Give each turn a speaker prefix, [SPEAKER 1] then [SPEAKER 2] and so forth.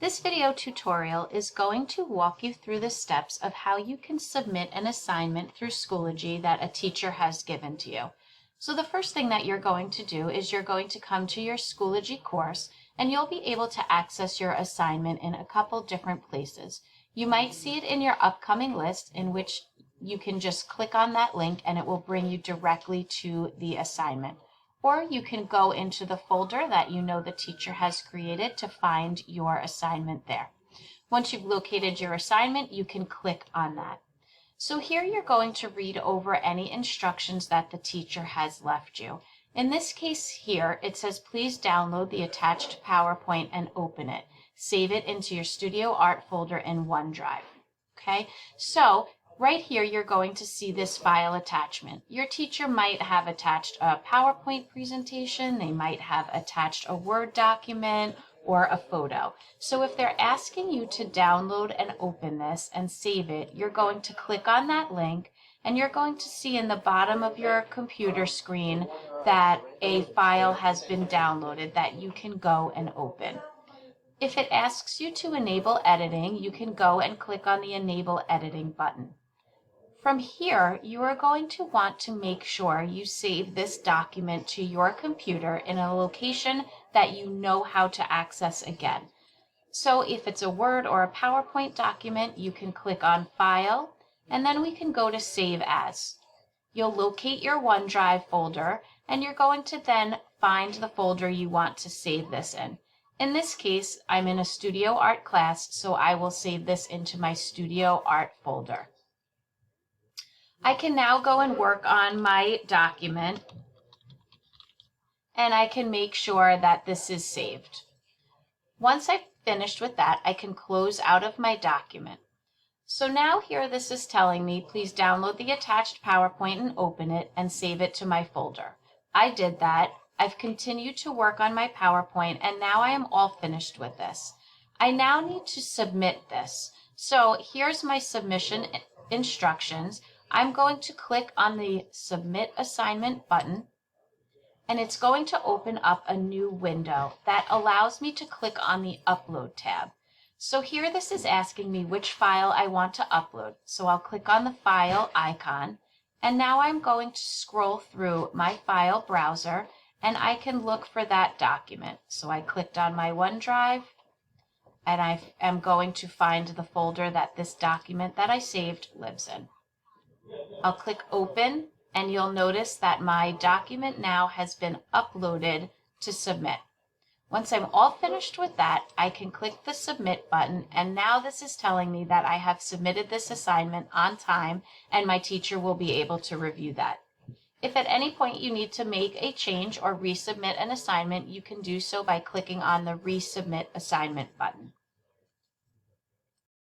[SPEAKER 1] This video tutorial is going to walk you through the steps of how you can submit an assignment through Schoology that a teacher has given to you. So the first thing that you're going to do is you're going to come to your Schoology course and you'll be able to access your assignment in a couple different places. You might see it in your upcoming list, in which you can just click on that link and it will bring you directly to the assignment. Or you can go into the folder that you know the teacher has created to find your assignment there. Once you've located your assignment, you can click on that. So here you're going to read over any instructions that the teacher has left you. In this case here, it says please download the attached PowerPoint and open it. Save it into your Studio Art folder in OneDrive. Okay, so right here, you're going to see this file attachment. Your teacher might have attached a PowerPoint presentation, they might have attached a Word document or a photo. So if they're asking you to download and open this and save it, you're going to click on that link and you're going to see in the bottom of your computer screen that a file has been downloaded that you can go and open. If it asks you to enable editing, you can go and click on the Enable Editing button. From here, you are going to want to make sure you save this document to your computer in a location that you know how to access again. So if it's a Word or a PowerPoint document, you can click on File, and then we can go to Save As. You'll locate your OneDrive folder, and you're going to then find the folder you want to save this in. In this case, I'm in a Studio Art class, so I will save this into my Studio Art folder. I can now go and work on my document, and I can make sure that this is saved. Once I've finished with that, I can close out of my document. So now here this is telling me, please download the attached PowerPoint and open it and save it to my folder. I did that. I've continued to work on my PowerPoint, and now I am all finished with this. I now need to submit this. So here's my submission instructions. I'm going to click on the Submit Assignment button, and it's going to open up a new window that allows me to click on the Upload tab. So here this is asking me which file I want to upload. So I'll click on the File icon, and now I'm going to scroll through my file browser, and I can look for that document. So I clicked on my OneDrive, and I am going to find the folder that this document that I saved lives in. I'll click Open, and you'll notice that my document now has been uploaded to submit. Once I'm all finished with that, I can click the Submit button, and now this is telling me that I have submitted this assignment on time, and my teacher will be able to review that. If at any point you need to make a change or resubmit an assignment, you can do so by clicking on the Resubmit Assignment button.